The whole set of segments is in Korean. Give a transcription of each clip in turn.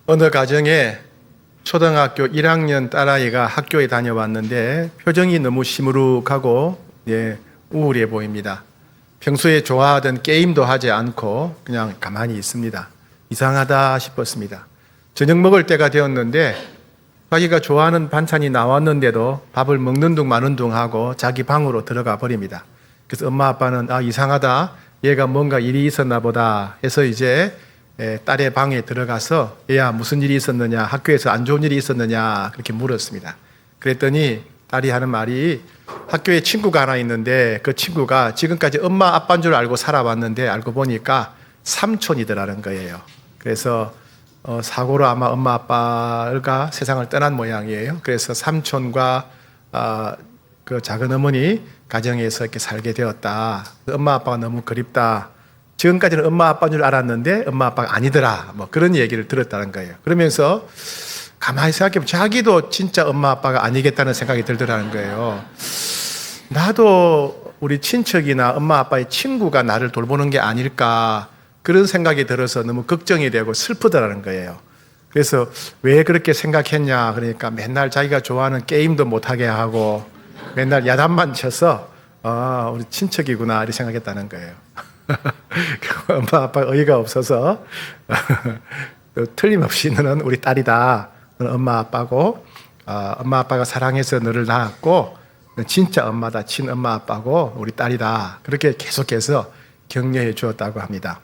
어느 가정에 초등학교 1학년 딸아이가 학교에 다녀왔는데 표정이 너무 시무룩하고 우울해 보입니다. 평소에 좋아하던 게임도 하지 않고 그냥 가만히 있습니다. 이상하다 싶었습니다. 저녁 먹을 때가 되었는데 자기가 좋아하는 반찬이 나왔는데도 밥을 먹는 둥 마는 둥 하고 자기 방으로 들어가 버립니다. 그래서 엄마 아빠는 이상하다, 얘가 뭔가 일이 있었나 보다 해서 이제 딸의 방에 들어가서 얘야 무슨 일이 있었느냐, 학교에서 안 좋은 일이 있었느냐 그렇게 물었습니다. 그랬더니 딸이 하는 말이 학교에 친구가 하나 있는데 그 친구가 지금까지 엄마 아빠인 줄 알고 살아왔는데 알고 보니까 삼촌이더라는 거예요. 그래서 사고로 아마 엄마 아빠가 세상을 떠난 모양이에요. 그래서 삼촌과 그 작은 어머니 가정에서 이렇게 살게 되었다. 엄마 아빠가 너무 그립다. 지금까지는 엄마 아빠인 줄 알았는데 엄마 아빠가 아니더라. 뭐 그런 얘기를 들었다는 거예요. 그러면서 가만히 생각해보면 자기도 진짜 엄마 아빠가 아니겠다는 생각이 들더라는 거예요. 나도 우리 친척이나 엄마 아빠의 친구가 나를 돌보는 게 아닐까 그런 생각이 들어서 너무 걱정이 되고 슬프더라는 거예요. 그래서 왜 그렇게 생각했냐 그러니까 맨날 자기가 좋아하는 게임도 못하게 하고 맨날 야단만 쳐서 우리 친척이구나 이렇게 생각했다는 거예요. 엄마 아빠 어이가 없어서 틀림없이 너는 우리 딸이다. 너는 엄마 아빠고 엄마 아빠가 사랑해서 너를 낳았고 너는 진짜 엄마다. 친엄마 아빠고 우리 딸이다. 그렇게 계속해서 격려해 주었다고 합니다.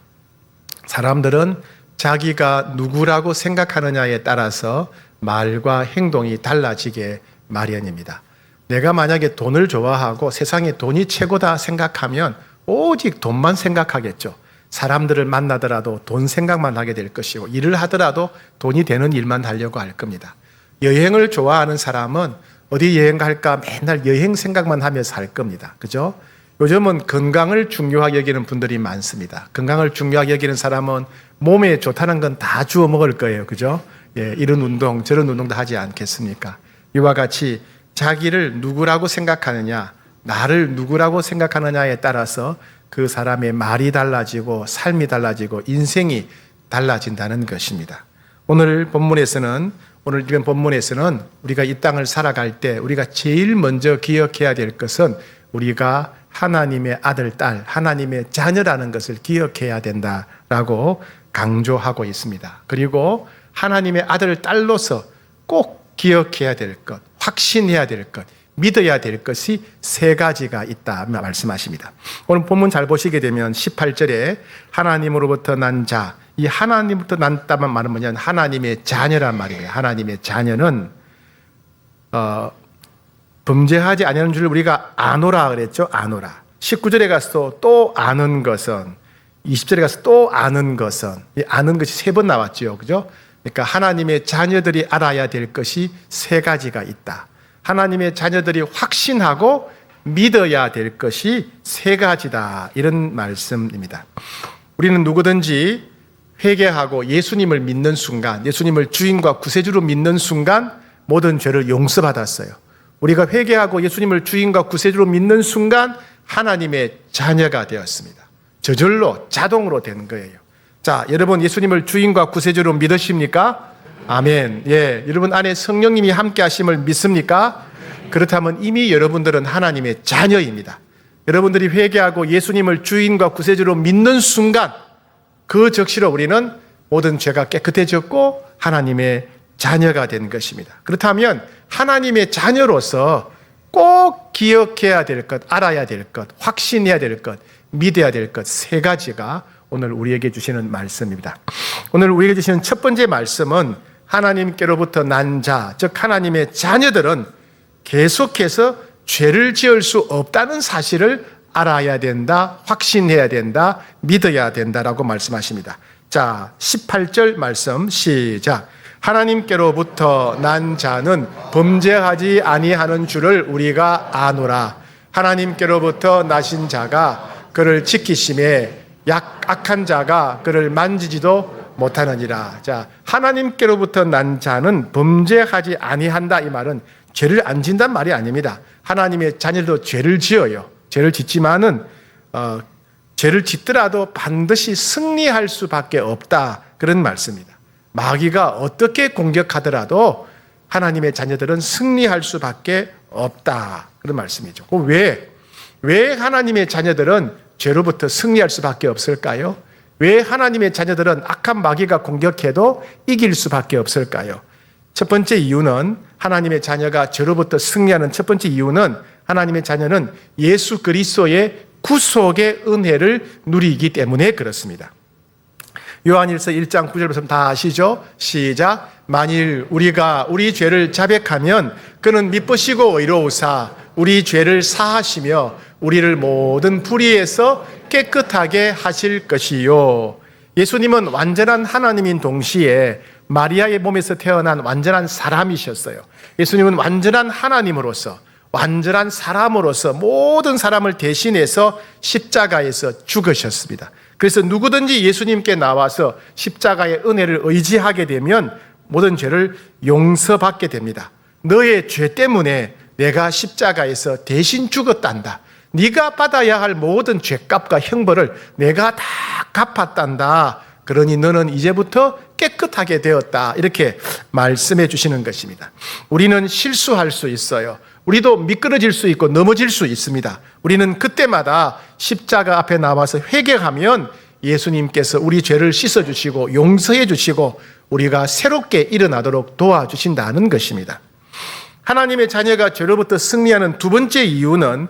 사람들은 자기가 누구라고 생각하느냐에 따라서 말과 행동이 달라지게 마련입니다. 내가 만약에 돈을 좋아하고 세상에 돈이 최고다 생각하면 오직 돈만 생각하겠죠. 사람들을 만나더라도 돈 생각만 하게 될 것이고 일을 하더라도 돈이 되는 일만 하려고 할 겁니다. 여행을 좋아하는 사람은 어디 여행 갈까 맨날 여행 생각만 하면서 살 겁니다. 그죠? 요즘은 건강을 중요하게 여기는 분들이 많습니다. 건강을 중요하게 여기는 사람은 몸에 좋다는 건 다 주워 먹을 거예요. 그죠? 이런 운동 저런 운동도 하지 않겠습니까? 이와 같이 자기를 누구라고 생각하느냐, 나를 누구라고 생각하느냐에 따라서 그 사람의 말이 달라지고 삶이 달라지고 인생이 달라진다는 것입니다. 오늘 읽은 본문에서는 우리가 이 땅을 살아갈 때 우리가 제일 먼저 기억해야 될 것은 우리가 하나님의 아들, 딸, 하나님의 자녀라는 것을 기억해야 된다라고 강조하고 있습니다. 그리고 하나님의 아들, 딸로서 꼭 기억해야 될 것, 확신해야 될 것, 믿어야 될 것이 세 가지가 있다 말씀하십니다. 오늘 본문 잘 보시게 되면 18절에 하나님으로부터 난 자, 이 하나님부터 난다는 말은 뭐냐면 하나님의 자녀란 말이에요. 하나님의 자녀는 범죄하지 아니하는 줄 우리가 아노라 그랬죠. 아노라. 19절에 가서 또 아는 것은, 20절에 가서 또 아는 것은, 이 아는 것이 세 번 나왔죠. 그죠? 그러니까 하나님의 자녀들이 알아야 될 것이 세 가지가 있다. 하나님의 자녀들이 확신하고 믿어야 될 것이 세 가지다. 이런 말씀입니다. 우리는 누구든지 회개하고 예수님을 믿는 순간, 예수님을 주인과 구세주로 믿는 순간 모든 죄를 용서받았어요. 우리가 회개하고 예수님을 주인과 구세주로 믿는 순간 하나님의 자녀가 되었습니다. 저절로 자동으로 되는 거예요. 자, 여러분 예수님을 주인과 구세주로 믿으십니까? 아멘. 여러분 안에 성령님이 함께 하심을 믿습니까? 그렇다면 이미 여러분들은 하나님의 자녀입니다. 여러분들이 회개하고 예수님을 주인과 구세주로 믿는 순간 그 즉시로 우리는 모든 죄가 깨끗해졌고 하나님의 자녀가 된 것입니다. 그렇다면 하나님의 자녀로서 꼭 기억해야 될 것, 알아야 될 것, 확신해야 될 것, 믿어야 될 것 세 가지가 오늘 우리에게 주시는 말씀입니다. 오늘 우리에게 주시는 첫 번째 말씀은 하나님께로부터 난 자, 즉 하나님의 자녀들은 계속해서 죄를 지을 수 없다는 사실을 알아야 된다, 확신해야 된다, 믿어야 된다라고 말씀하십니다. 자, 18절 말씀 시작. 하나님께로부터 난 자는 범죄하지 아니하는 줄을 우리가 아노라. 하나님께로부터 나신 자가 그를 지키심에 악한 자가 그를 만지지도 못하느니라. 자, 하나님께로부터 난 자는 범죄하지 아니한다. 이 말은 죄를 안 짓는단 말이 아닙니다. 하나님의 자녀도 죄를 지어요. 죄를 짓지만은 죄를 짓더라도 반드시 승리할 수밖에 없다. 그런 말씀입니다. 마귀가 어떻게 공격하더라도 하나님의 자녀들은 승리할 수밖에 없다. 그런 말씀이죠. 왜 하나님의 자녀들은 죄로부터 승리할 수밖에 없을까요? 왜 하나님의 자녀들은 악한 마귀가 공격해도 이길 수밖에 없을까요? 첫 번째 이유는 하나님의 자녀가 죄로부터 승리하는 첫 번째 이유는 하나님의 자녀는 예수 그리스도의 구속의 은혜를 누리기 때문에 그렇습니다. 요한일서 1장 9절 말씀 다 아시죠? 시작. 만일 우리가 우리 죄를 자백하면 그는 미쁘시고 의로우사 우리 죄를 사하시며 우리를 모든 불의에서 깨끗하게 하실 것이요. 예수님은 완전한 하나님인 동시에 마리아의 몸에서 태어난 완전한 사람이셨어요. 예수님은 완전한 하나님으로서 완전한 사람으로서 모든 사람을 대신해서 십자가에서 죽으셨습니다. 그래서 누구든지 예수님께 나와서 십자가의 은혜를 의지하게 되면 모든 죄를 용서받게 됩니다. 너의 죄 때문에 내가 십자가에서 대신 죽었단다. 네가 받아야 할 모든 죄값과 형벌을 내가 다 갚았단다. 그러니 너는 이제부터 깨끗하게 되었다. 이렇게 말씀해 주시는 것입니다. 우리는 실수할 수 있어요. 우리도 미끄러질 수 있고 넘어질 수 있습니다. 우리는 그때마다 십자가 앞에 나와서 회개하면 예수님께서 우리 죄를 씻어주시고 용서해 주시고 우리가 새롭게 일어나도록 도와주신다는 것입니다. 하나님의 자녀가 죄로부터 승리하는 두 번째 이유는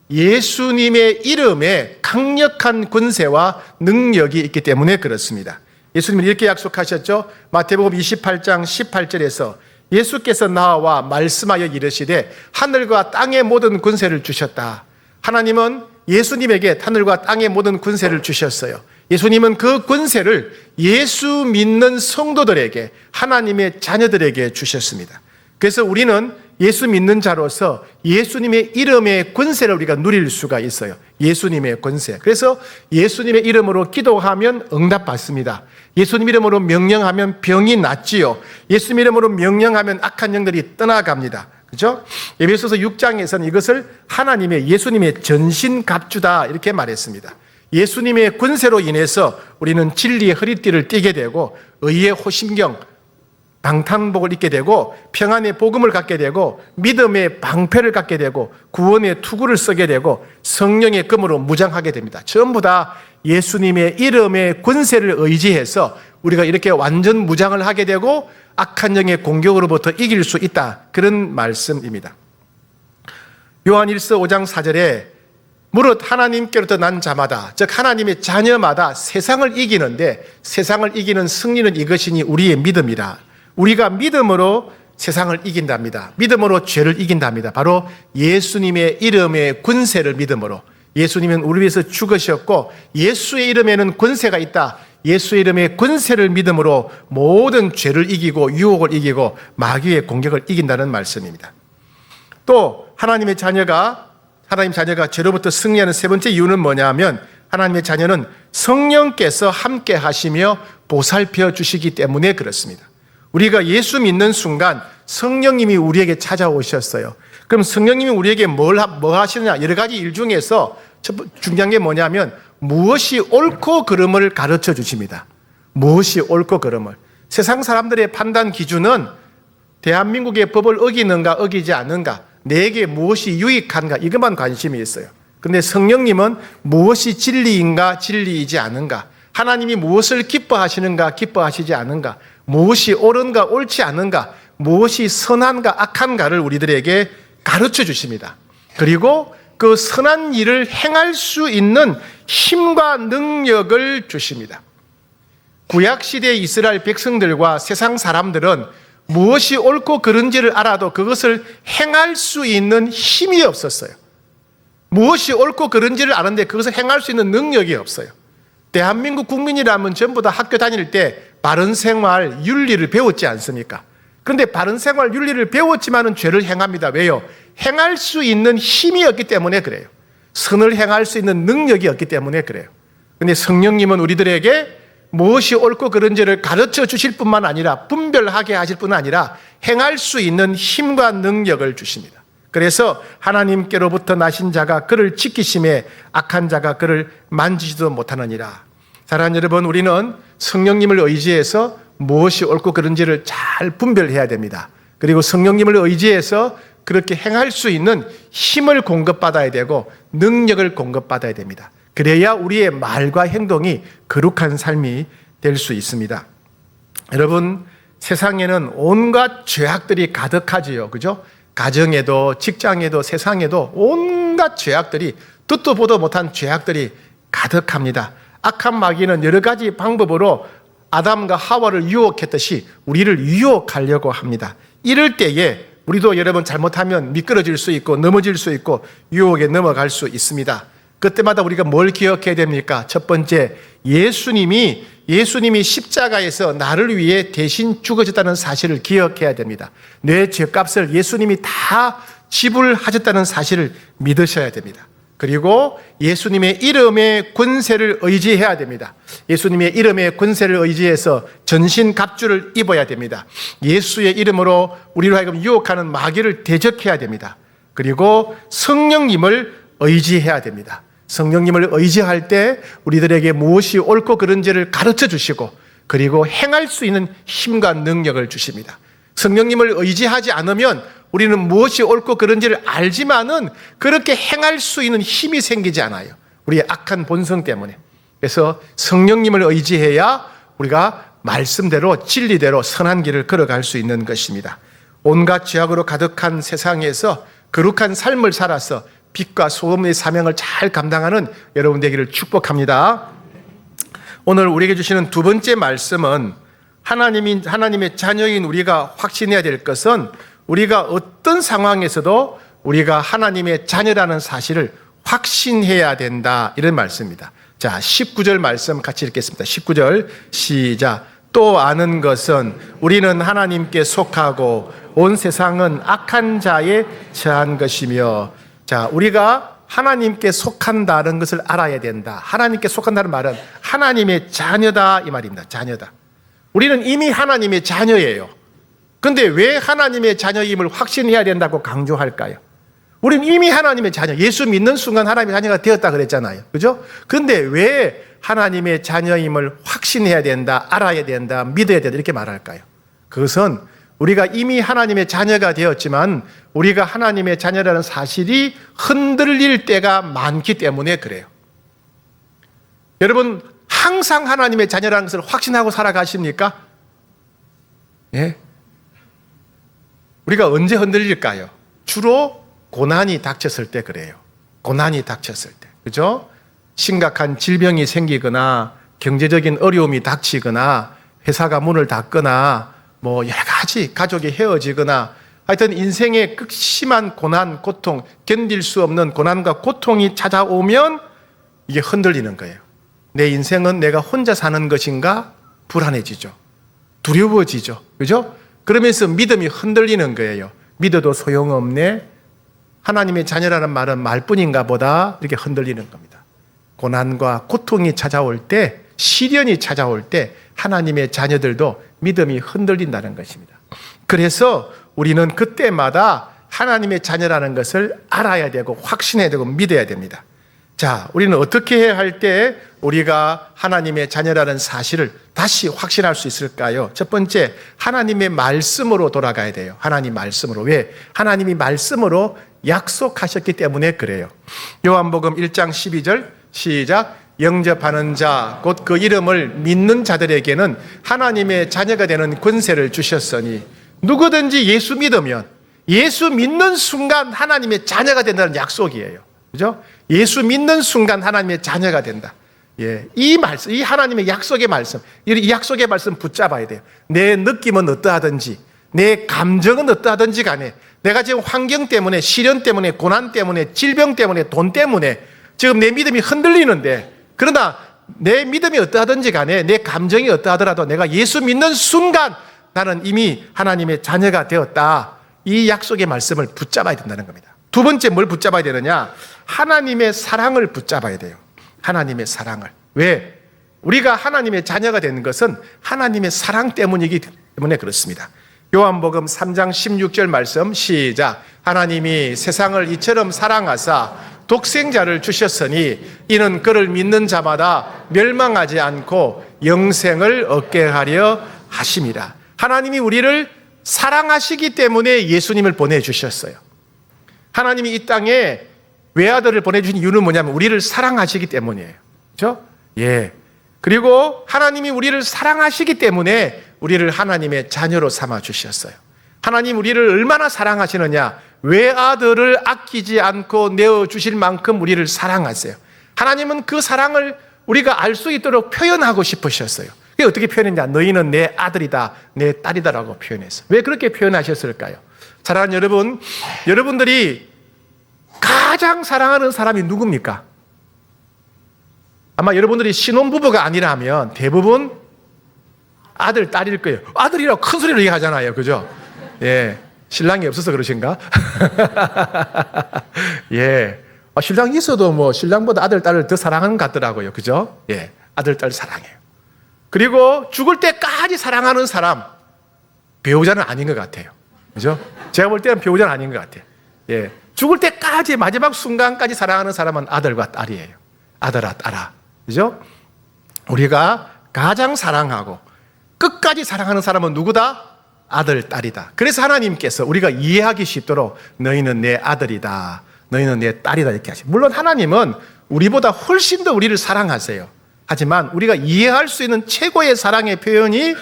예수님의 이름에 강력한 권세와 능력이 있기 때문에 그렇습니다. 예수님은 이렇게 약속하셨죠. 마태복음 28장 18절에서 예수께서 나와 말씀하여 이르시되 하늘과 땅의 모든 권세를 주셨다. 하나님은 예수님에게 하늘과 땅의 모든 권세를 주셨어요. 예수님은 그 권세를 예수 믿는 성도들에게 하나님의 자녀들에게 주셨습니다. 그래서 우리는 예수 믿는 자로서 예수님의 이름의 권세를 우리가 누릴 수가 있어요. 예수님의 권세. 그래서 예수님의 이름으로 기도하면 응답받습니다. 예수님 이름으로 명령하면 병이 낫지요. 예수님 이름으로 명령하면 악한 영들이 떠나갑니다. 그렇죠? 에베소서 6장에서는 이것을 하나님의 예수님의 전신갑주다 이렇게 말했습니다. 예수님의 권세로 인해서 우리는 진리의 허리띠를 띠게 되고 의의 호심경, 방탄복을 입게 되고 평안의 복음을 갖게 되고 믿음의 방패를 갖게 되고 구원의 투구를 쓰게 되고 성령의 검으로 무장하게 됩니다. 전부 다 예수님의 이름의 권세를 의지해서 우리가 이렇게 완전 무장을 하게 되고 악한 영의 공격으로부터 이길 수 있다. 그런 말씀입니다. 요한 1서 5장 4절에 무릇 하나님께로부터 난 자마다 즉 하나님의 자녀마다 세상을 이기는데 세상을 이기는 승리는 이것이니 우리의 믿음이라. 우리가 믿음으로 세상을 이긴답니다. 믿음으로 죄를 이긴답니다. 바로 예수님의 이름의 권세를 믿음으로. 예수님은 우리 위해서 죽으셨고 예수의 이름에는 권세가 있다. 예수의 이름의 권세를 믿음으로 모든 죄를 이기고 유혹을 이기고 마귀의 공격을 이긴다는 말씀입니다. 또 하나님 자녀가 죄로부터 승리하는 세 번째 이유는 뭐냐면 하나님의 자녀는 성령께서 함께 하시며 보살펴 주시기 때문에 그렇습니다. 우리가 예수 믿는 순간 성령님이 우리에게 찾아오셨어요. 그럼 성령님이 우리에게 뭐 하시느냐? 여러 가지 일 중에서 중요한 게 뭐냐면 무엇이 옳고 그름을 가르쳐 주십니다. 무엇이 옳고 그름을. 세상 사람들의 판단 기준은 대한민국의 법을 어기는가 어기지 않는가, 내게 무엇이 유익한가 이것만 관심이 있어요. 그런데 성령님은 무엇이 진리인가 진리이지 않은가, 하나님이 무엇을 기뻐하시는가 기뻐하시지 않은가, 무엇이 옳은가 옳지 않은가, 무엇이 선한가 악한가를 우리들에게 가르쳐 주십니다. 그리고 그 선한 일을 행할 수 있는 힘과 능력을 주십니다. 구약시대 이스라엘 백성들과 세상 사람들은 무엇이 옳고 그른지를 알아도 그것을 행할 수 있는 힘이 없었어요. 무엇이 옳고 그른지를 아는데 그것을 행할 수 있는 능력이 없어요. 대한민국 국민이라면 전부 다 학교 다닐 때 바른 생활 윤리를 배웠지 않습니까? 그런데 바른 생활 윤리를 배웠지만은 죄를 행합니다. 왜요? 행할 수 있는 힘이 없기 때문에 그래요. 선을 행할 수 있는 능력이 없기 때문에 그래요. 그런데 성령님은 우리들에게 무엇이 옳고 그른지를 가르쳐 주실 뿐만 아니라 분별하게 하실 뿐 아니라 행할 수 있는 힘과 능력을 주십니다. 그래서 하나님께로부터 나신 자가 그를 지키심에 악한 자가 그를 만지지도 못하느니라. 사랑하는 여러분, 우리는 성령님을 의지해서 무엇이 옳고 그른지를 잘 분별해야 됩니다. 그리고 성령님을 의지해서 그렇게 행할 수 있는 힘을 공급받아야 되고 능력을 공급받아야 됩니다. 그래야 우리의 말과 행동이 거룩한 삶이 될 수 있습니다. 여러분, 세상에는 온갖 죄악들이 가득하지요. 그죠? 가정에도 직장에도 세상에도 온갖 죄악들이, 듣도 보도 못한 죄악들이 가득합니다. 악한 마귀는 여러 가지 방법으로 아담과 하와를 유혹했듯이 우리를 유혹하려고 합니다. 이럴 때에 우리도 여러분 잘못하면 미끄러질 수 있고 넘어질 수 있고 유혹에 넘어갈 수 있습니다. 그때마다 우리가 뭘 기억해야 됩니까? 첫 번째, 예수님이 십자가에서 나를 위해 대신 죽어졌다는 사실을 기억해야 됩니다. 내 죄값을 예수님이 다 지불하셨다는 사실을 믿으셔야 됩니다. 그리고 예수님의 이름의 권세를 의지해야 됩니다. 예수님의 이름의 권세를 의지해서 전신갑주를 입어야 됩니다. 예수의 이름으로 우리로 하여금 유혹하는 마귀를 대적해야 됩니다. 그리고 성령님을 의지해야 됩니다. 성령님을 의지할 때 우리들에게 무엇이 옳고 그른지를 가르쳐 주시고 그리고 행할 수 있는 힘과 능력을 주십니다. 성령님을 의지하지 않으면 우리는 무엇이 옳고 그른지를 알지만은 그렇게 행할 수 있는 힘이 생기지 않아요. 우리의 악한 본성 때문에. 그래서 성령님을 의지해야 우리가 말씀대로 진리대로 선한 길을 걸어갈 수 있는 것입니다. 온갖 죄악으로 가득한 세상에서 거룩한 삶을 살아서 빛과 소금의 사명을 잘 감당하는 여러분 되기를 축복합니다. 오늘 우리에게 주시는 두 번째 말씀은 하나님의 자녀인 우리가 확신해야 될 것은 우리가 어떤 상황에서도 우리가 하나님의 자녀라는 사실을 확신해야 된다, 이런 말씀입니다. 자, 19절 말씀 같이 읽겠습니다. 19절 시작. 또 아는 것은 우리는 하나님께 속하고 온 세상은 악한 자에 처한 것이며. 자, 우리가 하나님께 속한다는 것을 알아야 된다. 하나님께 속한다는 말은 하나님의 자녀다, 이 말입니다. 자녀다. 우리는 이미 하나님의 자녀예요. 그런데 왜 하나님의 자녀임을 확신해야 된다고 강조할까요? 우리는 이미 하나님의 자녀, 예수 믿는 순간 하나님의 자녀가 되었다 그랬잖아요. 그죠? 그런데 왜 하나님의 자녀임을 확신해야 된다, 알아야 된다, 믿어야 된다 이렇게 말할까요? 그것은 우리가 이미 하나님의 자녀가 되었지만 우리가 하나님의 자녀라는 사실이 흔들릴 때가 많기 때문에 그래요. 여러분, 항상 하나님의 자녀라는 것을 확신하고 살아가십니까? 예? 우리가 언제 흔들릴까요? 주로 고난이 닥쳤을 때 그래요. 고난이 닥쳤을 때. 그죠? 심각한 질병이 생기거나 경제적인 어려움이 닥치거나 회사가 문을 닫거나 뭐 여러 가지 가족이 헤어지거나 하여튼 인생의 극심한 고난, 고통, 견딜 수 없는 고난과 고통이 찾아오면 이게 흔들리는 거예요. 내 인생은 내가 혼자 사는 것인가? 불안해지죠. 두려워지죠. 그죠? 그러면서 믿음이 흔들리는 거예요. 믿어도 소용없네. 하나님의 자녀라는 말은 말뿐인가 보다. 이렇게 흔들리는 겁니다. 고난과 고통이 찾아올 때, 시련이 찾아올 때 하나님의 자녀들도 믿음이 흔들린다는 것입니다. 그래서 우리는 그때마다 하나님의 자녀라는 것을 알아야 되고 확신해야 되고 믿어야 됩니다. 자, 우리는 어떻게 해야 할 때 우리가 하나님의 자녀라는 사실을 다시 확신할 수 있을까요? 첫 번째, 하나님의 말씀으로 돌아가야 돼요. 하나님 말씀으로. 왜? 하나님이 말씀으로 약속하셨기 때문에 그래요. 요한복음 1장 12절 시작. 영접하는 자, 곧 그 이름을 믿는 자들에게는 하나님의 자녀가 되는 권세를 주셨으니. 누구든지 예수 믿으면 예수 믿는 순간 하나님의 자녀가 된다는 약속이에요. 그죠? 예수 믿는 순간 하나님의 자녀가 된다. 예, 이 말씀, 이 하나님의 약속의 말씀, 이 약속의 말씀 붙잡아야 돼요. 내 느낌은 어떠하든지, 내 감정은 어떠하든지 간에, 내가 지금 환경 때문에, 시련 때문에, 고난 때문에, 질병 때문에, 돈 때문에 지금 내 믿음이 흔들리는데, 그러나 내 믿음이 어떠하든지 간에, 내 감정이 어떠하더라도 내가 예수 믿는 순간 나는 이미 하나님의 자녀가 되었다. 이 약속의 말씀을 붙잡아야 된다는 겁니다. 두 번째 뭘 붙잡아야 되느냐? 하나님의 사랑을 붙잡아야 돼요. 하나님의 사랑을. 왜? 우리가 하나님의 자녀가 된 것은 하나님의 사랑 때문이기 때문에 그렇습니다. 요한복음 3장 16절 말씀 시작. 하나님이 세상을 이처럼 사랑하사 독생자를 주셨으니 이는 그를 믿는 자마다 멸망하지 않고 영생을 얻게 하려 하심이라. 하나님이 우리를 사랑하시기 때문에 예수님을 보내주셨어요. 하나님이 이 땅에 외아들을 보내주신 이유는 뭐냐면 우리를 사랑하시기 때문이에요. 그렇죠? 예. 그리고 하나님이 우리를 사랑하시기 때문에 우리를 하나님의 자녀로 삼아 주셨어요. 하나님 우리를 얼마나 사랑하시느냐? 외아들을 아끼지 않고 내어주실 만큼 우리를 사랑하세요. 하나님은 그 사랑을 우리가 알 수 있도록 표현하고 싶으셨어요. 그게 어떻게 표현했냐? 너희는 내 아들이다, 내 딸이다라고 표현했어요. 왜 그렇게 표현하셨을까요? 사랑하는 여러분, 여러분들이 가장 사랑하는 사람이 누굽니까? 아마 여러분들이 신혼부부가 아니라면 대부분 아들, 딸일 거예요. 아들이라고 큰 소리로 얘기하잖아요. 그죠? 예. 신랑이 없어서 그러신가? 예. 신랑이 있어도 뭐 신랑보다 아들, 딸을 더 사랑하는 것 같더라고요. 그죠? 예. 아들, 딸 사랑해요. 그리고 죽을 때까지 사랑하는 사람, 배우자는 아닌 것 같아요. 그죠? 제가 볼 때는 배우자는 아닌 것 같아요. 예. 죽을 때까지 마지막 순간까지 사랑하는 사람은 아들과 딸이에요. 아들아, 딸아. 그죠? 우리가 가장 사랑하고 끝까지 사랑하는 사람은 누구다? 아들, 딸이다. 그래서 하나님께서 우리가 이해하기 쉽도록 너희는 내 아들이다, 너희는 내 딸이다 이렇게 하시죠. 물론 하나님은 우리보다 훨씬 더 우리를 사랑하세요. 하지만 우리가 이해할 수 있는 최고의 사랑의 표현이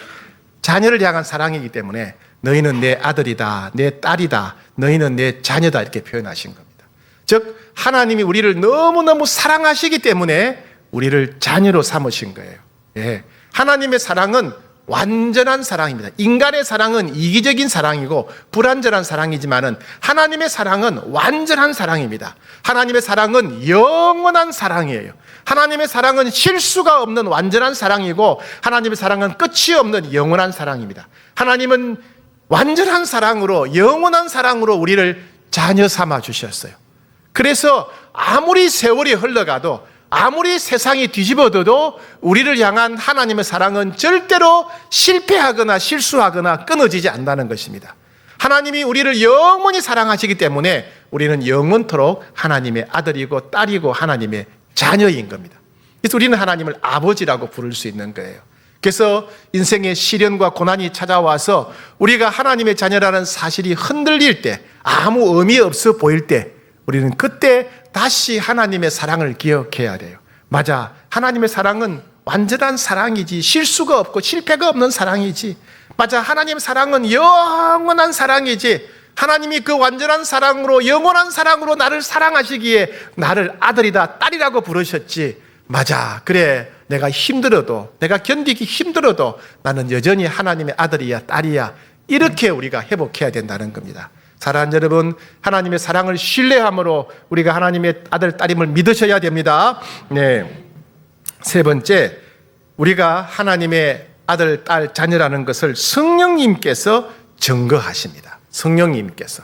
자녀를 향한 사랑이기 때문에 너희는 내 아들이다, 내 딸이다, 너희는 내 자녀다 이렇게 표현하신 겁니다. 즉 하나님이 우리를 너무너무 사랑하시기 때문에 우리를 자녀로 삼으신 거예요. 예. 하나님의 사랑은 완전한 사랑입니다. 인간의 사랑은 이기적인 사랑이고 불완전한 사랑이지만은 하나님의 사랑은 완전한 사랑입니다. 하나님의 사랑은 영원한 사랑이에요. 하나님의 사랑은 실수가 없는 완전한 사랑이고 하나님의 사랑은 끝이 없는 영원한 사랑입니다. 하나님은 완전한 사랑으로, 영원한 사랑으로 우리를 자녀 삼아 주셨어요. 그래서 아무리 세월이 흘러가도, 아무리 세상이 뒤집어져도 우리를 향한 하나님의 사랑은 절대로 실패하거나 실수하거나 끊어지지 않는다는 것입니다. 하나님이 우리를 영원히 사랑하시기 때문에 우리는 영원토록 하나님의 아들이고 딸이고 하나님의 자녀인 겁니다. 그래서 우리는 하나님을 아버지라고 부를 수 있는 거예요. 그래서 인생의 시련과 고난이 찾아와서 우리가 하나님의 자녀라는 사실이 흔들릴 때, 아무 의미 없어 보일 때, 우리는 그때 다시 하나님의 사랑을 기억해야 돼요. 맞아, 하나님의 사랑은 완전한 사랑이지, 실수가 없고 실패가 없는 사랑이지. 맞아, 하나님의 사랑은 영원한 사랑이지. 하나님이 그 완전한 사랑으로, 영원한 사랑으로 나를 사랑하시기에 나를 아들이다, 딸이라고 부르셨지. 맞아, 그래, 내가 힘들어도, 내가 견디기 힘들어도 나는 여전히 하나님의 아들이야, 딸이야. 이렇게 우리가 회복해야 된다는 겁니다. 사랑하는 여러분, 하나님의 사랑을 신뢰함으로 우리가 하나님의 아들, 딸임을 믿으셔야 됩니다. 네. 세 번째, 우리가 하나님의 아들, 딸, 자녀라는 것을 성령님께서 증거하십니다. 성령님께서.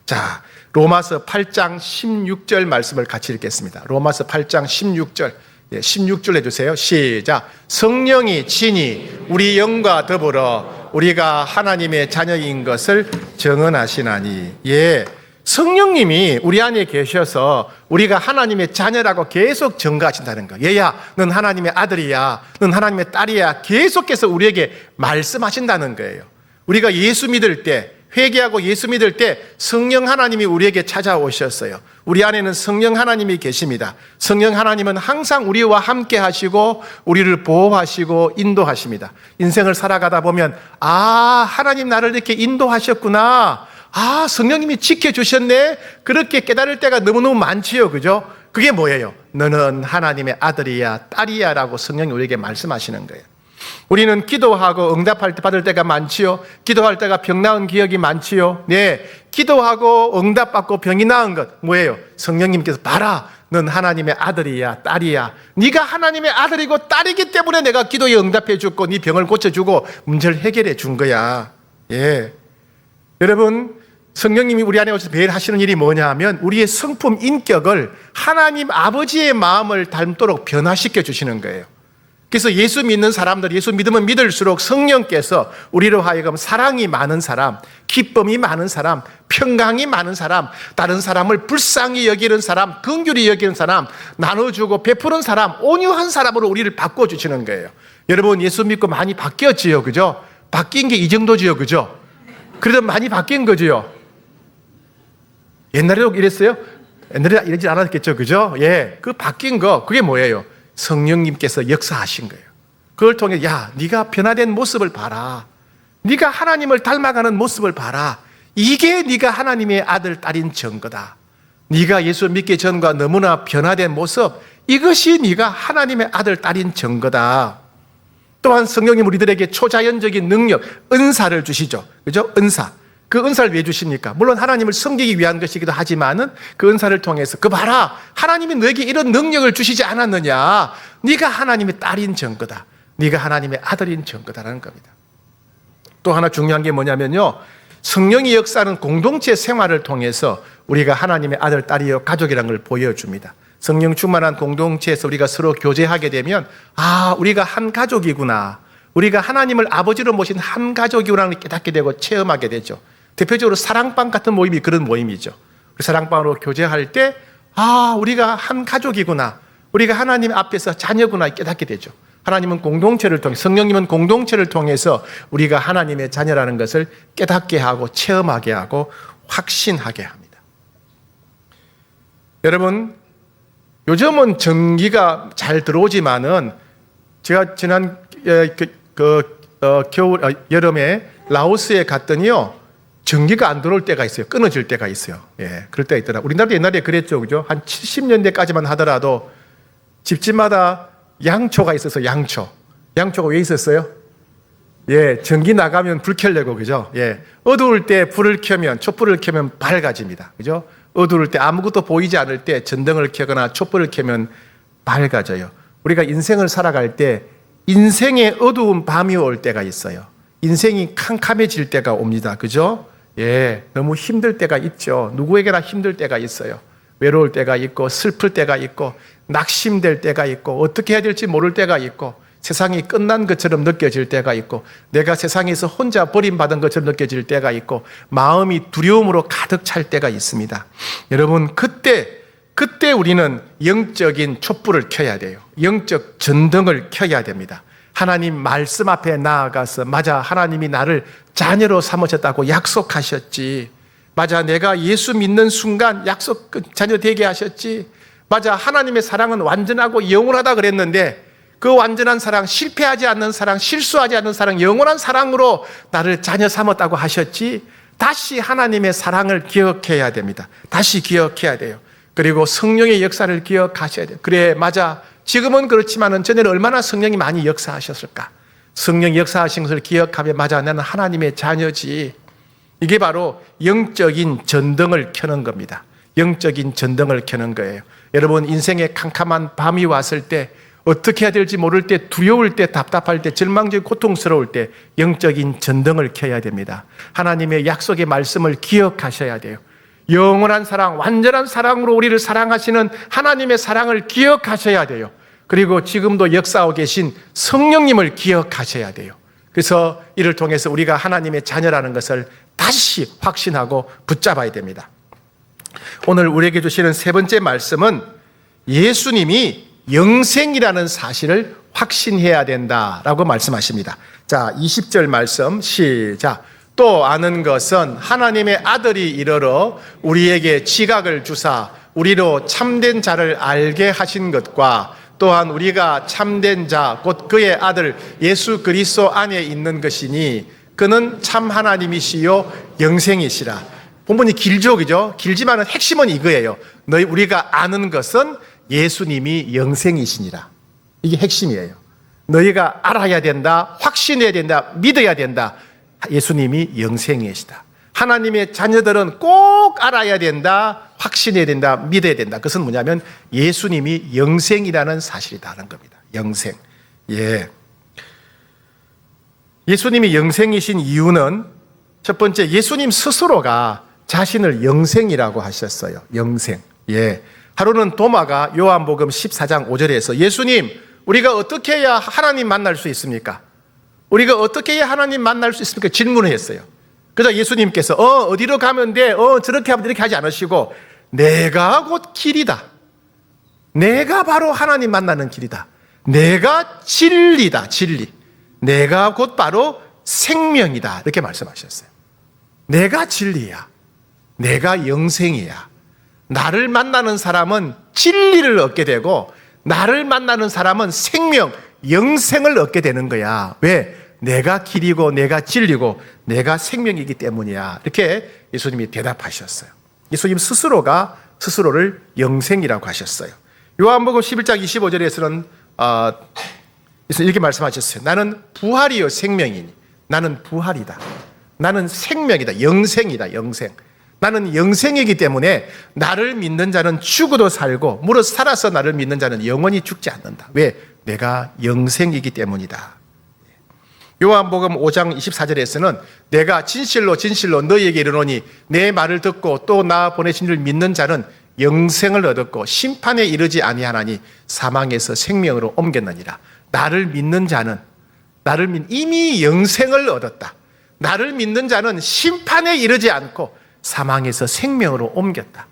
자, 로마서 8장 16절 말씀을 같이 읽겠습니다. 로마서 8장 16절. 16절 해주세요. 시작. 성령이 친히 우리 영과 더불어 우리가 하나님의 자녀인 것을 증언하시나니. 예, 성령님이 우리 안에 계셔서 우리가 하나님의 자녀라고 계속 증거하신다는 거. 얘야, 넌 하나님의 아들이야, 넌 하나님의 딸이야, 계속해서 우리에게 말씀하신다는 거예요. 우리가 예수 믿을 때, 회개하고 예수 믿을 때 성령 하나님이 우리에게 찾아오셨어요. 우리 안에는 성령 하나님이 계십니다. 성령 하나님은 항상 우리와 함께 하시고 우리를 보호하시고 인도하십니다. 인생을 살아가다 보면, 아, 하나님 나를 이렇게 인도하셨구나, 아, 성령님이 지켜주셨네, 그렇게 깨달을 때가 너무너무 많지요. 그죠? 그게 뭐예요? 너는 하나님의 아들이야, 딸이야 라고 성령이 우리에게 말씀하시는 거예요. 우리는 기도하고 응답할 때 받을 때가 많지요. 기도할 때가 병 나은 기억이 많지요. 네, 기도하고 응답받고 병이 나은 것 뭐예요? 성령님께서 봐라, 넌 하나님의 아들이야, 딸이야. 네가 하나님의 아들이고 딸이기 때문에 내가 기도에 응답해 주고 네 병을 고쳐주고 문제를 해결해 준 거야. 예, 여러분, 성령님이 우리 안에 오셔서 매일 하시는 일이 뭐냐 하면 우리의 성품 인격을 하나님 아버지의 마음을 닮도록 변화시켜 주시는 거예요. 그래서 예수 믿는 사람들, 예수 믿으면 믿을수록 성령께서 우리로 하여금 사랑이 많은 사람, 기쁨이 많은 사람, 평강이 많은 사람, 다른 사람을 불쌍히 여기는 사람, 긍휼히 여기는 사람, 나눠주고 베푸는 사람, 온유한 사람으로 우리를 바꿔주시는 거예요. 여러분, 예수 믿고 많이 바뀌었지요, 그죠? 바뀐 게 이 정도지요, 그죠? 그래도 많이 바뀐 거지요. 옛날에도 이랬어요? 옛날에 이러지 않았겠죠, 그죠? 예, 그 바뀐 거, 그게 뭐예요? 성령님께서 역사하신 거예요. 그걸 통해, 야, 네가 변화된 모습을 봐라. 네가 하나님을 닮아가는 모습을 봐라. 이게 네가 하나님의 아들, 딸인 증거다. 네가 예수 믿기 전과 너무나 변화된 모습, 이것이 네가 하나님의 아들, 딸인 증거다. 또한 성령님 우리들에게 초자연적인 능력, 은사를 주시죠. 그죠? 은사. 그 은사를 왜 주십니까? 물론 하나님을 섬기기 위한 것이기도 하지만은 그 은사를 통해서 그 봐라. 하나님이 너에게 이런 능력을 주시지 않았느냐. 네가 하나님의 딸인 증거다. 네가 하나님의 아들인 증거다라는 겁니다. 또 하나 중요한 게 뭐냐면요. 성령의 역사는 공동체 생활을 통해서 우리가 하나님의 아들, 딸이요 가족이라는 걸 보여줍니다. 성령 충만한 공동체에서 우리가 서로 교제하게 되면 아, 우리가 한 가족이구나. 우리가 하나님을 아버지로 모신 한 가족이구나를 깨닫게 되고 체험하게 되죠. 대표적으로 사랑방 같은 모임이 그런 모임이죠. 사랑방으로 교제할 때 아, 우리가 한 가족이구나. 우리가 하나님 앞에서 자녀구나 깨닫게 되죠. 하나님은 공동체를 통해, 성령님은 공동체를 통해서 우리가 하나님의 자녀라는 것을 깨닫게 하고 체험하게 하고 확신하게 합니다. 여러분, 요즘은 전기가 잘 들어오지만은 제가 지난 여름에 라오스에 갔더니요, 전기가 안 들어올 때가 있어요. 끊어질 때가 있어요. 예, 그럴 때가 있더라. 우리나라도 옛날에 그랬죠, 그죠? 한 70년대까지만 하더라도 집집마다 양초가 있어서 양초가 왜 있었어요? 예, 전기 나가면 불 켜려고, 그죠? 예, 어두울 때 불을 켜면, 촛불을 켜면 밝아집니다, 그죠? 어두울 때 아무것도 보이지 않을 때 전등을 켜거나 촛불을 켜면 밝아져요. 우리가 인생을 살아갈 때 인생의 어두운 밤이 올 때가 있어요. 인생이 캄캄해질 때가 옵니다, 그죠? 예, 너무 힘들 때가 있죠. 누구에게나 힘들 때가 있어요. 외로울 때가 있고 슬플 때가 있고 낙심될 때가 있고 어떻게 해야 될지 모를 때가 있고 세상이 끝난 것처럼 느껴질 때가 있고 내가 세상에서 혼자 버림받은 것처럼 느껴질 때가 있고 마음이 두려움으로 가득 찰 때가 있습니다. 여러분, 그때 우리는 영적인 촛불을 켜야 돼요. 영적 전등을 켜야 됩니다. 하나님 말씀 앞에 나아가서 맞아, 하나님이 나를 자녀로 삼으셨다고 약속하셨지. 맞아, 내가 예수 믿는 순간 자녀 되게 하셨지. 맞아, 하나님의 사랑은 완전하고 영원하다 그랬는데 그 완전한 사랑, 실패하지 않는 사랑, 실수하지 않는 사랑, 영원한 사랑으로 나를 자녀 삼았다고 하셨지. 다시 하나님의 사랑을 기억해야 됩니다. 다시 기억해야 돼요. 그리고 성령의 역사를 기억하셔야 돼요. 그래, 맞아, 지금은 그렇지만은 전에는 얼마나 성령이 많이 역사하셨을까. 성령이 역사하신 것을 기억하면 맞아, 나는 하나님의 자녀지. 이게 바로 영적인 전등을 켜는 겁니다. 영적인 전등을 켜는 거예요. 여러분, 인생에 캄캄한 밤이 왔을 때, 어떻게 해야 될지 모를 때, 두려울 때, 답답할 때, 절망적이고 고통스러울 때 영적인 전등을 켜야 됩니다. 하나님의 약속의 말씀을 기억하셔야 돼요. 영원한 사랑, 완전한 사랑으로 우리를 사랑하시는 하나님의 사랑을 기억하셔야 돼요. 그리고 지금도 역사하고 계신 성령님을 기억하셔야 돼요. 그래서 이를 통해서 우리가 하나님의 자녀라는 것을 다시 확신하고 붙잡아야 됩니다. 오늘 우리에게 주시는 세 번째 말씀은 예수님이 영생이라는 사실을 확신해야 된다라고 말씀하십니다. 자, 20절 말씀 시작. 또 아는 것은 하나님의 아들이 이르러 우리에게 지각을 주사 우리로 참된 자를 알게 하신 것과 또한 우리가 참된 자 곧 그의 아들 예수 그리스도 안에 있는 것이니 그는 참 하나님이시요 영생이시라. 본문이 길죠, 그죠? 길지만은 핵심은 이거예요. 우리가 아는 것은 예수님이 영생이시니라. 이게 핵심이에요. 너희가 알아야 된다, 확신해야 된다, 믿어야 된다. 예수님이 영생이시다. 하나님의 자녀들은 꼭 알아야 된다, 확신해야 된다, 믿어야 된다. 그것은 뭐냐면 예수님이 영생이라는 사실이라는 겁니다. 영생. 예. 예수님이 영생이신 이유는 첫 번째, 예수님 스스로가 자신을 영생이라고 하셨어요. 영생. 예. 하루는 도마가 요한복음 14장 5절에서 예수님, 우리가 어떻게 해야 하나님 만날 수 있습니까? 우리가 어떻게 해야 하나님 만날 수 있습니까? 질문을 했어요. 그래서 예수님께서 어디로 가면 돼? 저렇게 하면 이렇게 하지 않으시고 내가 곧 길이다. 내가 바로 하나님 만나는 길이다. 내가 진리다. 진리. 내가 곧 바로 생명이다. 이렇게 말씀하셨어요. 내가 진리야. 내가 영생이야. 나를 만나는 사람은 진리를 얻게 되고 나를 만나는 사람은 생명, 영생을 얻게 되는 거야. 왜? 내가 길이고 내가 진리고 내가 생명이기 때문이야. 이렇게 예수님이 대답하셨어요. 예수님 스스로가 스스로를 영생이라고 하셨어요. 요한복음 11장 25절에서는 이렇게 말씀하셨어요. 나는 부활이요 생명이니. 나는 부활이다. 나는 생명이다. 영생이다. 영생. 나는 영생이기 때문에 나를 믿는 자는 죽어도 살고 무릇 살아서 나를 믿는 자는 영원히 죽지 않는다. 왜? 내가 영생이기 때문이다. 요한복음 5장 24절에서는 내가 진실로 진실로 너희에게 이르노니 내 말을 듣고 또 나 보내신 줄 믿는 자는 영생을 얻었고 심판에 이르지 아니하나니 사망에서 생명으로 옮겼느니라. 나를 믿는 자는 이미 영생을 얻었다. 나를 믿는 자는 심판에 이르지 않고 사망에서 생명으로 옮겼다.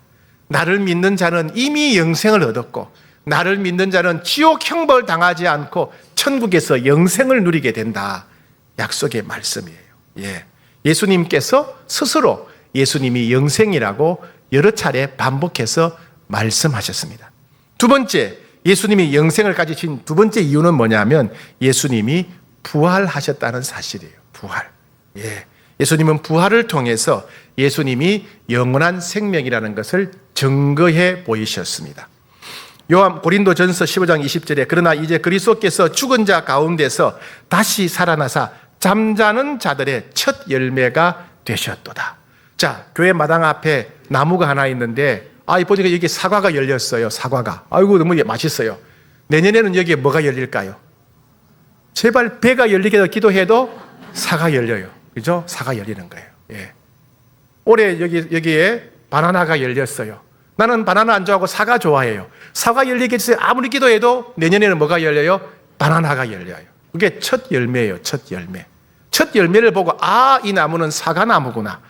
나를 믿는 자는 이미 영생을 얻었고 나를 믿는 자는 지옥 형벌 당하지 않고 천국에서 영생을 누리게 된다. 약속의 말씀이에요. 예. 예수님께서 스스로 예수님이 영생이라고 여러 차례 반복해서 말씀하셨습니다. 두 번째, 예수님이 영생을 가지신 두 번째 이유는 뭐냐면 예수님이 부활하셨다는 사실이에요. 부활. 예. 예수님은 부활을 통해서 예수님이 영원한 생명이라는 것을 증거해 보이셨습니다. 고린도전서 15장 20절에 그러나 이제 그리스도께서 죽은 자 가운데서 다시 살아나사 잠자는 자들의 첫 열매가 되셨도다. 자, 교회 마당 앞에 나무가 하나 있는데 보니까 여기 사과가 열렸어요. 사과가. 아이고 너무 맛있어요. 내년에는 여기에 뭐가 열릴까요? 제발 배가 열리게 해서 기도해도 사가 열려요. 그죠? 사가 열리는 거예요. 예. 올해 여기에 바나나가 열렸어요. 나는 바나나 안 좋아하고 사과 좋아해요. 사과 열리게 해주세요. 아무리 기도해도 내년에는 뭐가 열려요? 바나나가 열려요. 그게 첫 열매예요. 첫 열매. 첫 열매를 보고 이 나무는 사과 나무구나.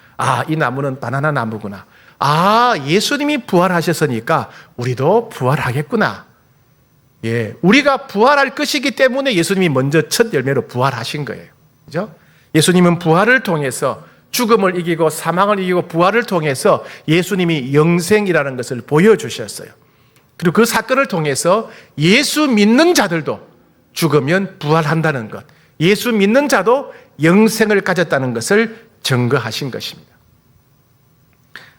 이 나무는 바나나 나무구나. 예수님이 부활하셨으니까 우리도 부활하겠구나. 예, 우리가 부활할 것이기 때문에 예수님이 먼저 첫 열매로 부활하신 거예요. 그죠? 예수님은 부활을 통해서 죽음을 이기고 사망을 이기고 부활을 통해서 예수님이 영생이라는 것을 보여주셨어요. 그리고 그 사건을 통해서 예수 믿는 자들도 죽으면 부활한다는 것, 예수 믿는 자도 영생을 가졌다는 것을 증거하신 것입니다.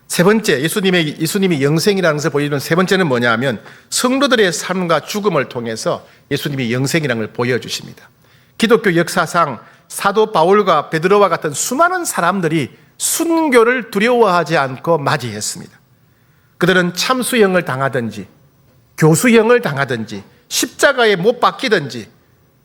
세 번째, 예수님이 영생이라는 것을 보여주는 세 번째는 뭐냐 하면 성도들의 삶과 죽음을 통해서 예수님이 영생이라는 걸 보여주십니다. 기독교 역사상 사도 바울과 베드로와 같은 수많은 사람들이 순교를 두려워하지 않고 맞이했습니다. 그들은 참수형을 당하든지 교수형을 당하든지 십자가에 못 박히든지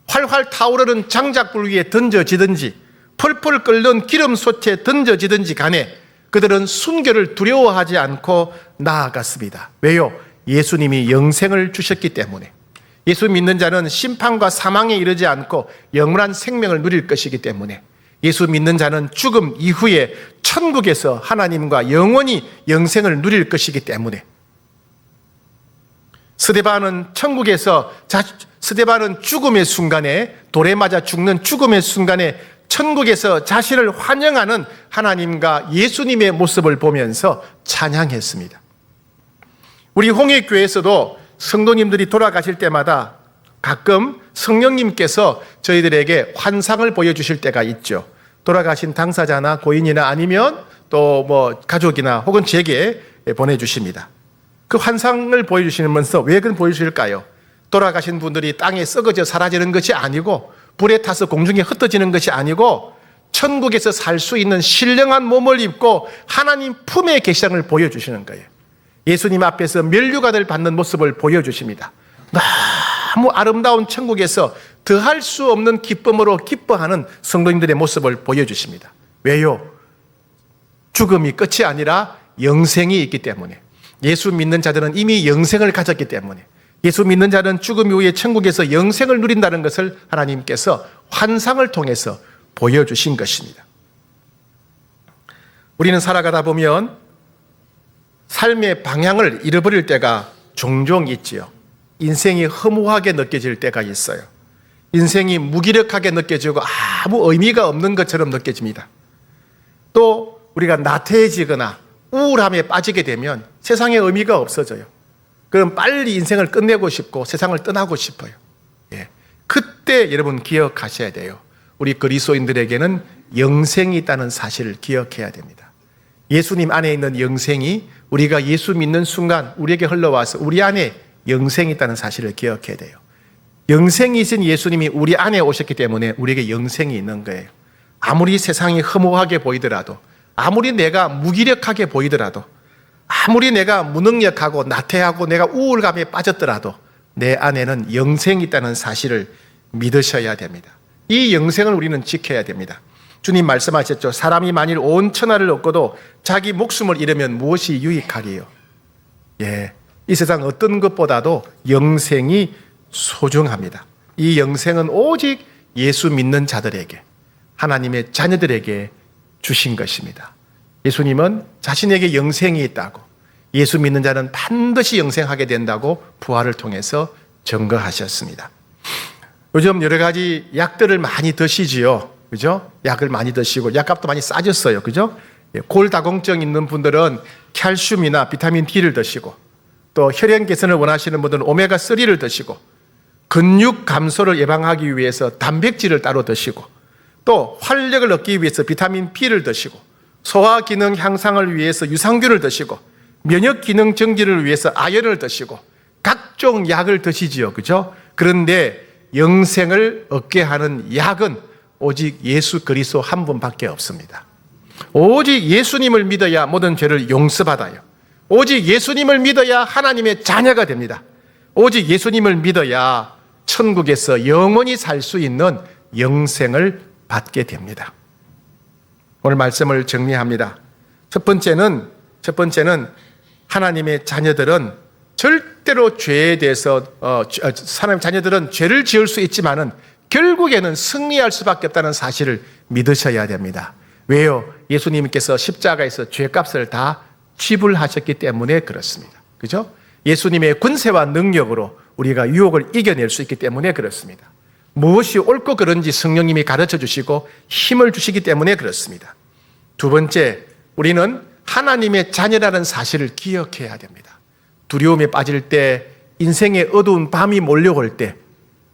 활활 타오르는 장작불 위에 던져지든지 펄펄 끓는 기름솥에 던져지든지 간에 그들은 순교를 두려워하지 않고 나아갔습니다. 왜요? 예수님이 영생을 주셨기 때문에. 예수 믿는 자는 심판과 사망에 이르지 않고 영원한 생명을 누릴 것이기 때문에 예수 믿는 자는 죽음 이후에 천국에서 하나님과 영원히 영생을 누릴 것이기 때문에 스데반은 죽음의 순간에 돌에 맞아 죽는 죽음의 순간에 천국에서 자신을 환영하는 하나님과 예수님의 모습을 보면서 찬양했습니다. 우리 홍익교회에서도 성도님들이 돌아가실 때마다 가끔 성령님께서 저희들에게 환상을 보여주실 때가 있죠. 돌아가신 당사자나 고인이나 아니면 또 가족이나 혹은 제게 보내주십니다. 그 환상을 보여주시면서 왜 그런 보여주실까요? 돌아가신 분들이 땅에 썩어져 사라지는 것이 아니고 불에 타서 공중에 흩어지는 것이 아니고 천국에서 살 수 있는 신령한 몸을 입고 하나님 품에 계시다는 걸 보여주시는 거예요. 예수님 앞에서 면류관을 받는 모습을 보여주십니다. 너무 아름다운 천국에서 더할 수 없는 기쁨으로 기뻐하는 성도님들의 모습을 보여주십니다. 왜요? 죽음이 끝이 아니라 영생이 있기 때문에. 예수 믿는 자들은 이미 영생을 가졌기 때문에 예수 믿는 자는 죽음 이후에 천국에서 영생을 누린다는 것을 하나님께서 환상을 통해서 보여주신 것입니다. 우리는 살아가다 보면 삶의 방향을 잃어버릴 때가 종종 있지요. 인생이 허무하게 느껴질 때가 있어요. 인생이 무기력하게 느껴지고 아무 의미가 없는 것처럼 느껴집니다. 또 우리가 나태해지거나 우울함에 빠지게 되면 세상에 의미가 없어져요. 그럼 빨리 인생을 끝내고 싶고 세상을 떠나고 싶어요. 예. 그때 여러분 기억하셔야 돼요. 우리 그리스도인들에게는 영생이 있다는 사실을 기억해야 됩니다. 예수님 안에 있는 영생이 우리가 예수 믿는 순간 우리에게 흘러와서 우리 안에 영생이 있다는 사실을 기억해야 돼요. 영생이신 예수님이 우리 안에 오셨기 때문에 우리에게 영생이 있는 거예요. 아무리 세상이 허무하게 보이더라도, 아무리 내가 무기력하게 보이더라도, 아무리 내가 무능력하고 나태하고 내가 우울감에 빠졌더라도 내 안에는 영생이 있다는 사실을 믿으셔야 됩니다. 이 영생을 우리는 지켜야 됩니다. 주님 말씀하셨죠. 사람이 만일 온 천하를 얻고도 자기 목숨을 잃으면 무엇이 유익하리요? 예, 이 세상 어떤 것보다도 영생이 소중합니다. 이 영생은 오직 예수 믿는 자들에게, 하나님의 자녀들에게 주신 것입니다. 예수님은 자신에게 영생이 있다고, 예수 믿는 자는 반드시 영생하게 된다고 부활을 통해서 증거하셨습니다. 요즘 여러 가지 약들을 많이 드시지요. 그죠? 약을 많이 드시고 약값도 많이 싸졌어요. 그죠? 골다공증 있는 분들은 칼슘이나 비타민 D를 드시고, 또 혈행 개선을 원하시는 분들은 오메가3를 드시고, 근육 감소를 예방하기 위해서 단백질을 따로 드시고, 또 활력을 얻기 위해서 비타민 B를 드시고, 소화 기능 향상을 위해서 유산균을 드시고, 면역 기능 증진을 위해서 아연을 드시고, 각종 약을 드시지요. 그죠? 그런데 영생을 얻게 하는 약은 오직 예수 그리스도 한 분밖에 없습니다. 오직 예수님을 믿어야 모든 죄를 용서받아요. 오직 예수님을 믿어야 하나님의 자녀가 됩니다. 오직 예수님을 믿어야 천국에서 영원히 살 수 있는 영생을 받게 됩니다. 오늘 말씀을 정리합니다. 첫 번째는 하나님의 자녀들은 절대로 죄에 대해서 하나님의 자녀들은 죄를 지을 수 있지만은 결국에는 승리할 수밖에 없다는 사실을 믿으셔야 됩니다. 왜요? 예수님께서 십자가에서 죄값을 다 지불하셨기 때문에 그렇습니다. 그죠? 예수님의 권세와 능력으로 우리가 유혹을 이겨낼 수 있기 때문에 그렇습니다. 무엇이 옳고 그른지 성령님이 가르쳐 주시고 힘을 주시기 때문에 그렇습니다. 두 번째, 우리는 하나님의 자녀라는 사실을 기억해야 됩니다. 두려움에 빠질 때, 인생의 어두운 밤이 몰려올 때,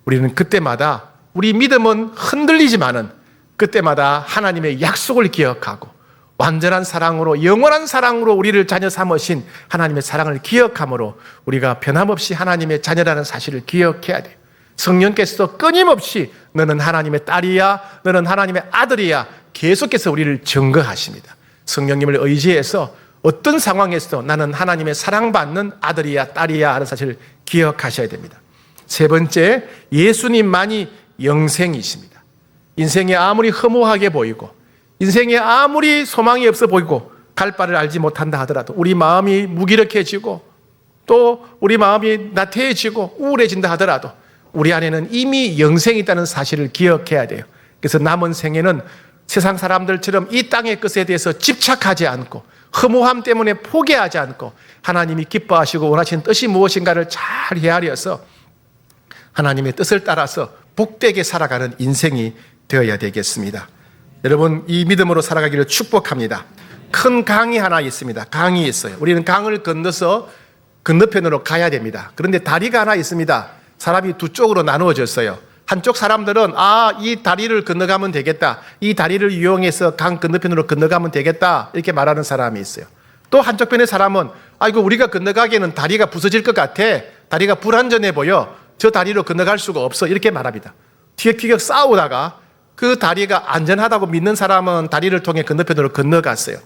우리는 그때마다 우리 믿음은 흔들리지만은 그때마다 하나님의 약속을 기억하고 완전한 사랑으로, 영원한 사랑으로 우리를 자녀 삼으신 하나님의 사랑을 기억함으로 우리가 변함없이 하나님의 자녀라는 사실을 기억해야 돼요. 성령께서도 끊임없이 너는 하나님의 딸이야, 너는 하나님의 아들이야 계속해서 우리를 증거하십니다. 성령님을 의지해서 어떤 상황에서도 나는 하나님의 사랑받는 아들이야, 딸이야 하는 사실을 기억하셔야 됩니다. 세 번째, 예수님만이 영생이십니다. 인생이 아무리 허무하게 보이고 인생에 아무리 소망이 없어 보이고 갈 바를 알지 못한다 하더라도, 우리 마음이 무기력해지고 또 우리 마음이 나태해지고 우울해진다 하더라도 우리 안에는 이미 영생이 있다는 사실을 기억해야 돼요. 그래서 남은 생에는 세상 사람들처럼 이 땅의 것에 대해서 집착하지 않고 허무함 때문에 포기하지 않고 하나님이 기뻐하시고 원하시는 뜻이 무엇인가를 잘 헤아려서 하나님의 뜻을 따라서 복되게 살아가는 인생이 되어야 되겠습니다. 여러분, 이 믿음으로 살아가기를 축복합니다. 큰 강이 하나 있습니다. 강이 있어요. 우리는 강을 건너서 건너편으로 가야 됩니다. 그런데 다리가 하나 있습니다. 사람이 두 쪽으로 나누어졌어요. 한쪽 사람들은 이 다리를 건너가면 되겠다, 이 다리를 이용해서 강 건너편으로 건너가면 되겠다 이렇게 말하는 사람이 있어요. 또 한쪽 편의 사람은 이거 우리가 건너가기에는 다리가 부서질 것 같아, 다리가 불안전해 보여, 저 다리로 건너갈 수가 없어 이렇게 말합니다. 티격태격 싸우다가 그 다리가 안전하다고 믿는 사람은 다리를 통해 건너편으로 건너갔어요.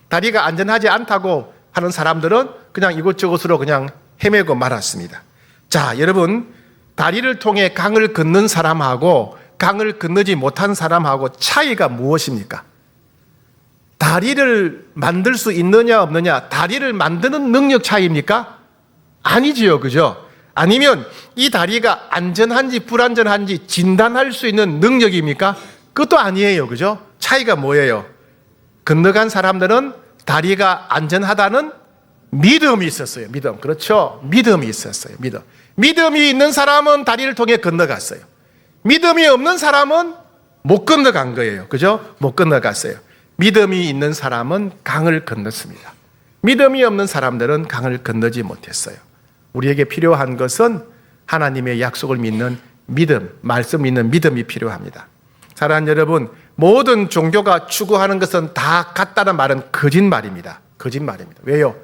다리가 안전하지 않다고 하는 사람들은 그냥 이곳저곳으로 그냥 헤매고 말았습니다. 자, 여러분, 다리를 통해 강을 건넌 사람하고 강을 건너지 못한 사람하고 차이가 무엇입니까? 다리를 만들 수 있느냐 없느냐, 다리를 만드는 능력 차이입니까? 아니지요, 그죠? 아니면 이 다리가 안전한지 불안전한지 진단할 수 있는 능력입니까? 그것도 아니에요, 그죠? 차이가 뭐예요? 건너간 사람들은 다리가 안전하다는 믿음이 있었어요. 믿음. 그렇죠? 믿음이 있었어요. 믿음이 있는 사람은 다리를 통해 건너갔어요. 믿음이 없는 사람은 못 건너간 거예요. 그죠? 못 건너갔어요. 믿음이 있는 사람은 강을 건넜습니다. 믿음이 없는 사람들은 강을 건너지 못했어요. 우리에게 필요한 것은 하나님의 약속을 믿는 믿음, 말씀 믿는 믿음이 필요합니다. 사랑하는 여러분, 모든 종교가 추구하는 것은 다 같다는 말은 거짓말입니다. 거짓말입니다. 왜요?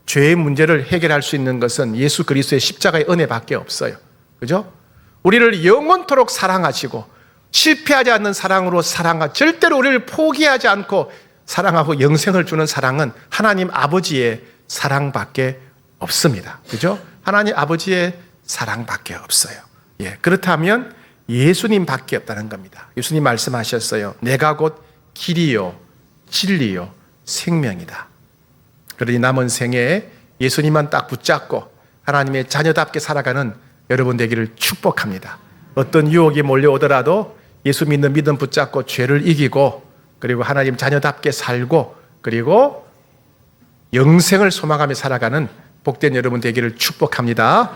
죄의 문제를 해결할 수 있는 것은 예수 그리스도의 십자가의 은혜밖에 없어요. 그죠? 우리를 영원토록 사랑하시고 실패하지 않는 사랑으로 절대로 우리를 포기하지 않고 사랑하고 영생을 주는 사랑은 하나님 아버지의 사랑밖에 없습니다. 그죠? 하나님 아버지의 사랑밖에 없어요. 예, 그렇다면 예수님밖에 없다는 겁니다. 예수님 말씀하셨어요. 내가 곧 길이요 진리요 생명이다. 그러니 남은 생에 예수님만 딱 붙잡고 하나님의 자녀답게 살아가는 여러분 되기를 축복합니다. 어떤 유혹이 몰려오더라도 예수 믿는 믿음 붙잡고 죄를 이기고 그리고 하나님 자녀답게 살고 그리고 영생을 소망하며 살아가는 복된 여러분 되기를 축복합니다.